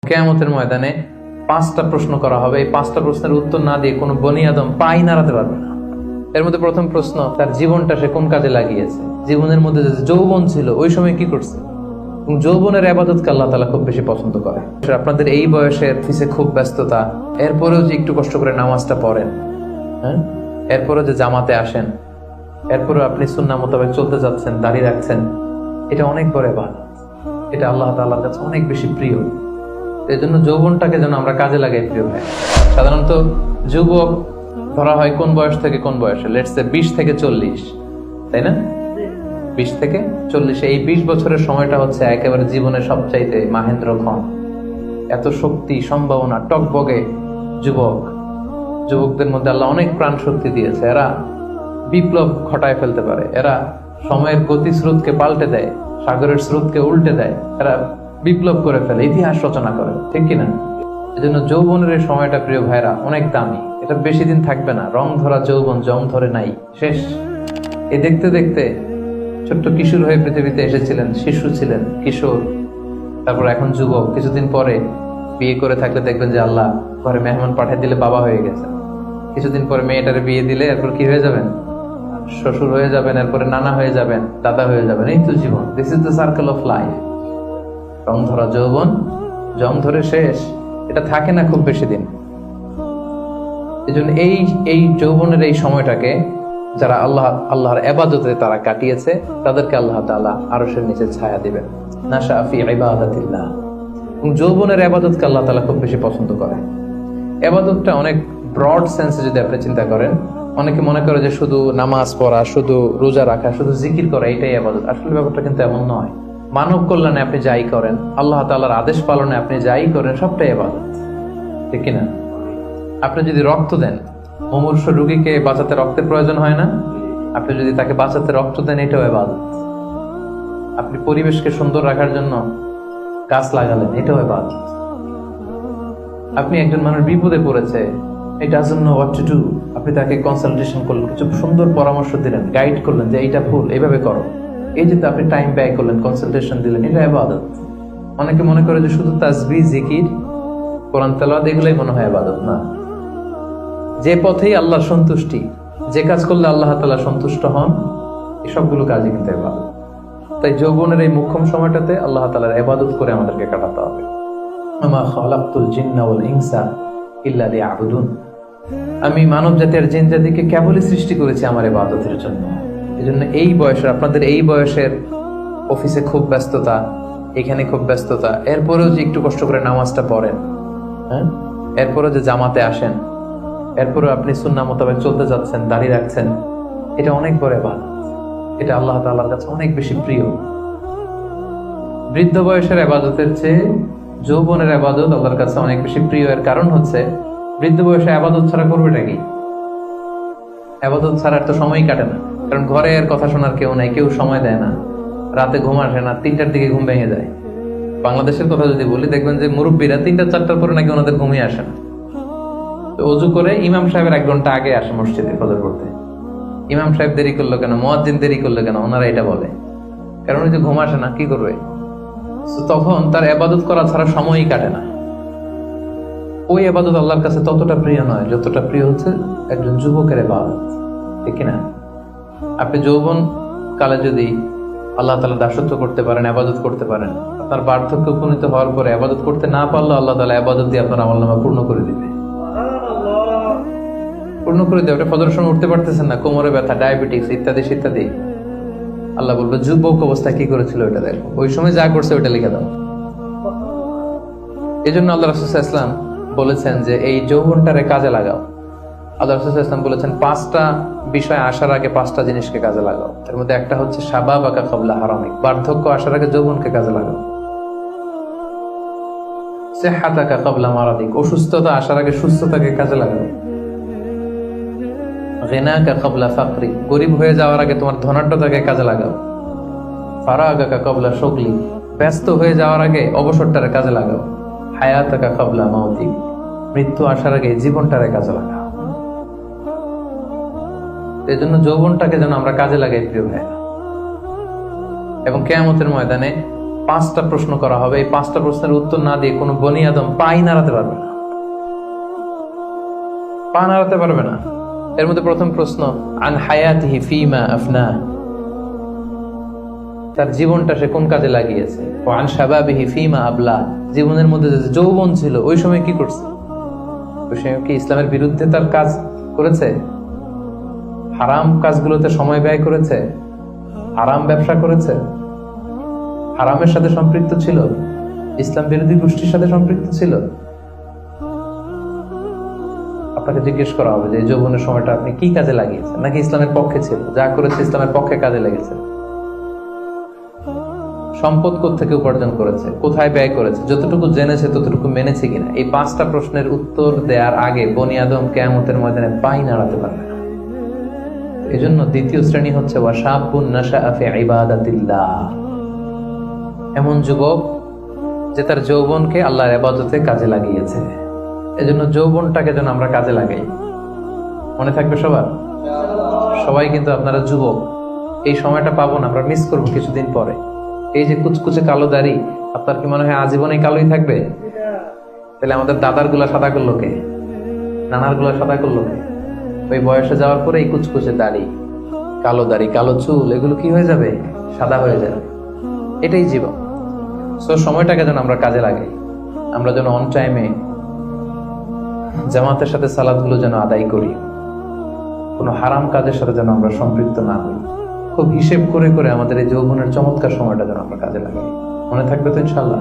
কিয়ামতের ময়দানে 5টা প্রশ্ন করা হবে। এই 5টা প্রশ্নের উত্তর না দিয়ে কোনো বনি আদম পাই নাড়াতে পারবে না। এর মধ্যে প্রথম প্রশ্ন, তার জীবনটা সে কোন কাজে লাগিয়েছে। জীবনের মধ্যে যে যৌবন ছিল ওই সময় কি করছে। এবং যৌবনের ইবাদতকে আল্লাহ তাআলা খুব বেশি পছন্দ করে। আপনাদের এই বয়সের অফিসে খুব ব্যস্ততা, এরপরেও যে একটু কষ্ট করে নামাজটা পড়েন, হ্যাঁ, এরপরেও যে জামাতে আসেন, এরপরেও আপনি সুন্নাহ মোতাবেক চলতে যাচ্ছেন, দাঁড়িয়ে রাখছেন, এটা অনেক বড় ইবাদত। এটা আল্লাহ তাআলার কাছে অনেক বেশি প্রিয়। এই জন্য যৌবনটাকে যেন আমরা কাজে লাগাই। প্রিয় ভাই, সাধারণত যুবক ধরা হয় কোন বয়স থেকে কোন বয়সে, লেটস সে 20 থেকে 40, তাই না? 20 থেকে 40, এই 20 বছরের সময়টা হচ্ছে একেবারে জীবনের সবচাইতে মাহেন্দ্র ক্ষণ। এত শক্তি, সম্ভাবনা, টকবগে যুবকদের মধ্যে আল্লাহ অনেক প্রাণ শক্তি দিয়েছে। এরা বিপ্লব ঘটায় ফেলতে পারে, এরা সময়ের গতিস্রোতকে পাল্টে দেয়, সাগরের স্রোতকে উল্টে দেয়, এরা বিপ্লব করে ফেলে, ইতিহাস রচনা করে, ঠিক কিনা? এই জন্য যৌবনের এই সময়টা প্রিয় ভাইরা অনেক দামি। এটা বেশি দিন থাকবে না। রং ধরা যৌবন জং ধরে নাই, শেষ। এই দেখতে দেখতে ছোট্ট কিশোর হয়ে পৃথিবীতে এসেছিলেন, শিশু ছিলেন, কিশোর, তারপর এখন যুবক। কিছুদিন পরে বিয়ে করে থাকলে দেখবেন যে আল্লাহ ঘরে মেহমান পাঠিয়ে দিলে বাবা হয়ে গেছে। কিছুদিন পরে মেয়েটারে বিয়ে দিলে এরপর কি হয়ে যাবেন? শ্বশুর হয়ে যাবেন, এরপরে নানা হয়ে যাবেন, দাদা হয়ে যাবেন। এই তো জীবন, this is the circle of life. রং ধরা যৌবন জং ধরে শেষ, এটা থাকে না খুব বেশি দিন। এই জন্য এই যৌবনের এই সময়টাকে যারা আল্লাহর ইবাদতে তারা কাটিয়েছে, তাদেরকে আল্লাহ তাআলা আরশের নিচে ছায়া দিবেন। নাশা ফি ইবাদাতিল্লাহ। যৌবনের ইবাদতকে আল্লাহ তাআলা খুব বেশি পছন্দ করে। ইবাদতটা অনেক ব্রড সেন্সে যদি আপনি চিন্তা করেন, অনেকে মনে করে যে শুধু নামাজ পড়া, শুধু রোজা রাখা, শুধু জিকির করা এটাই ইবাদত। আসলে ব্যাপারটা কিন্তু এমন নয়। মানব কল্যাণে আপনি যাই করেন, আল্লাহ তাআলার আদেশ পালনে আপনি যাই করেন, সবটাই ইবাদত, ঠিক কিনা? আপনি যদি রক্ত দেন, মুমূর্ষু রোগীকে বাঁচাতে রক্তের প্রয়োজন হয় না? আপনি যদি তাকে বাঁচাতে রক্ত দেন, এটাও ইবাদত। আপনি পরিবেশকে সুন্দর রাখার জন্য গাছ লাগালেন, এটাও ইবাদত। আপনি একজন মানুষ বিপদে পড়েছে, he doesn't know what to do, আপনি তাকে কনসালটেশন করলেন, কিছু সুন্দর পরামর্শ দিলেন, গাইড করলেন যে এইটা ভুল, এইভাবে করো। এই যে আপনি টাইম ব্যয় করলেন, কনসালটেশন দিলেন, এটা ইবাদত। অনেকে মনে করে যে শুধু তাসবিহ, জিকির, কোরআন তেলাওয়াত এগুলাই মনে হয় ইবাদত। না, যে পথেই আল্লাহর সন্তুষ্টি, যে কাজ করলে আল্লাহ তাআলা সন্তুষ্ট হন, এই সবগুলো কাজই কিন্তু ইবাদত। তাই যৌবনের এই মুখ্যম সময়টাতে আল্লাহ তাআলার ইবাদত করে আমাদেরকে কাটাতে হবে। আমা খালাকতুল জিন্না ওয়াল ইনসা ইল্লা লিয়াবুদুন। আমি মানব জাতির জিন জাতিকে কেবলই সৃষ্টি করেছি আমার ইবাদতের জন্য। এজন্য এই বয়সের, আপনাদের এই বয়সের অফিসে খুব ব্যস্ততা, এখানে খুব ব্যস্ততা, এরপরেও যে একটু কষ্ট করে নামাজটা পড়েন, হ্যাঁ, এরপরেও যে জামাতে আসেন, এরপরেও আপনি সুন্নাহ মোতাবেক চলতে যাচ্ছেন, দাঁড়িয়ে রাখছেন, এটা অনেক বড় ইবাদত। এটা আল্লাহ তাআলার কাছে অনেক বেশি প্রিয়। বৃদ্ধ বয়সের ইবাদতের চেয়ে যৌবনের ইবাদত আল্লাহর কাছে অনেক বেশি প্রিয়। এর কারণ হচ্ছে, বৃদ্ধ বয়সে ইবাদত ছাড়া করবেটা কি? ইবাদত ছাড়া তো সময়ই কাটে না। কারণ ঘরে এর কথা শোনার কেউ নাই, কেউ সময় দেয় না, রাতে ঘুম আসে না, 3টার দিকে ঘুম ভেঙে যায়। বাংলাদেশের কথা যদি বলি, দেখবেন যে মুরব্বীরা 3টা-4টার পরে নাকি ওনাদের ঘুমিয়ে আসে না। তো অজু করে ইমাম সাহেবের 1 ঘন্টা আগে আসে মসজিদে ফজর পড়তে। ইমাম সাহেব দেরি করলো কেন, মুয়াজ্জিন দেরি করলো কেন, ওনারা এটা বলে। কারণ ওই যে ঘুম আসে না, কি করবে? তখন তার ইবাদত করা ছাড়া সময়ই কাটে না। ওই ইবাদত আল্লাহর কাছে ততটা প্রিয় নয় যতটা প্রিয় হচ্ছে একজন যুবকের ইবাদত, ঠিক কিনা? আপনি যৌবন কালে যদি আল্লাহ তাআলা দাসত্ব করতে পারেন, ইবাদত করতে পারেন, আপনার বার্ধক্যে উপনীত হওয়ার পরে ইবাদত করতে না পারলে আল্লাহ তাআলা ইবাদত দিয়ে আপনার আমলনামা পূর্ণ করে দিবে। পূর্ণ করে দেবে। আপনি ফজরের সময় উঠতে পারতেছেন না, কোমরে ব্যথা, ডায়াবেটিস ইত্যাদি ইত্যাদি, আল্লাহ বলবে যুবক অবস্থায় কি করেছিল ওটা দেখো, ওই সময় যা করছে ওটা লিখে দাও। এই জন্য আল্লাহ রাসূল সাল্লাল্লাহু আলাইহি ওয়াসাল্লাম বলেছেন যে এই যৌবনটারে কাজে লাগাও। আল্লাহ রাসূল সাল্লাল্লাহু আলাইহি ওয়াসাল্লাম বলেছেন 5টা বিষয় আসার আগে 5টা জিনিসকে কাজে লাগাও। এর মধ্যে একটা হচ্ছে শাবাবাকা ক্বাবলা হারামিক, বার্ধক্য আসার আগে যৌবনকে কাজে লাগাও। সিহহাতাকা ক্বাবলা মারাদিক, অসুস্থতা আসার আগে সুস্থতাকে কাজে লাগাও। গিনাকা ক্বাবলা ফাকরি, গরীব হয়ে যাওয়ার আগে তোমার ধনাঢ্যতাকে কাজে লাগাও। ফারাগাকা ক্বাবলা শুগলি, ব্যস্ত হয়ে যাওয়ার আগে অবসরটারে কাজে লাগাও। হায়াতাকা ক্বাবলা মাউতিক, মৃত্যু আসার আগে জীবনটারে কাজে লাগাও। এই জন্য যৌবনটাকে যেন আমরা কাজে লাগাই প্রিয় ভাই। এবং কিয়ামতের ময়দানে 5টা প্রশ্ন করা হবে। এই 5টা প্রশ্নের উত্তর না দিয়ে কোনো বনি আদম পাই নাড়াতে পারবে না, পা নাড়াতে পারবে না। এর মধ্যে প্রথম প্রশ্ন, আন হায়াতিহি ফিমা আফনা, তার জীবনটা সে কোন কাজে লাগিয়েছে। ও আন শাবাবিহি ফিমা আবলা, জীবনের মধ্যে যে যৌবন ছিল ওই সময় কি করছে, ওই সময় কি ইসলামের বিরুদ্ধে তার কাজ করেছে, হারাম কাজগুলোতে সময় ব্যয় করেছে, হারাম ব্যবসা করেছে, হারামের সাথে সম্পৃক্ত ছিল, ইসলাম বিরোধী গোষ্ঠীর সাথে সম্পৃক্ত ছিল। আপনাকে জিজ্ঞেস করা হবে যে এই যৌবনের সময়টা আপনি কি কাজে লাগিয়েছেন, নাকি ইসলামের পক্ষে ছিল, যা করেছে ইসলামের পক্ষে কাজে লেগেছে। সম্পদ কোত্থেকে উপার্জন করেছে, কোথায় ব্যয় করেছে, যতটুকু জেনেছে ততটুকু মেনেছে কিনা। এই 5টা প্রশ্নের উত্তর দেওয়ার আগে বনি আদম কিয়ামতের ময়দানে পাই নাড়াতে পারবে না। এই জন্য দ্বিতীয় শ্রেণী হচ্ছে ওয়াশাবুন নাশাআ ফি ইবাদাতিল্লাহ, এমন যুবক যে তার যৌবনকে আল্লাহর ইবাদতে কাজে লাগিয়েছে। এজন্য যৌবনটাকে যেন আমরা কাজে লাগাই। মনে থাকবে সবার, সবাই কিন্তু আপনারা যুবক, এই সময়টা পাবো না, আমরা মিস করবো কিছুদিন পরে। এই যে কুচকুচে কালো দাড়ি, আপনার কি মনে হয় আজীবনে কালোই থাকবে? তাহলে আমাদের দাদার গুলা সাদা করলো কে, নানার গুলা সাদা করলো কে? ওই বয়সে যাওয়ার পরে এই কুচকুচে দাড়ি, কালো চুল, এগুলো কি হয়ে যাবে? সাদা হয়ে যাবে। এটাই জীবন। সো সময়টাকে যেন আমরা কাজে লাগাই। আমরা যেন অন টাইমে জামাতের সাথে সালাদগুলো যেন আদায় করি, কোনো হারাম কাজের সাথে যেন আমরা সম্পৃক্ত না হই। খুব হিসেব করে করে আমাদের এই যৌবনের চমৎকার সময়টা যেন আমরা কাজে লাগাই। মনে থাকবে তো ইনশাআল্লাহ?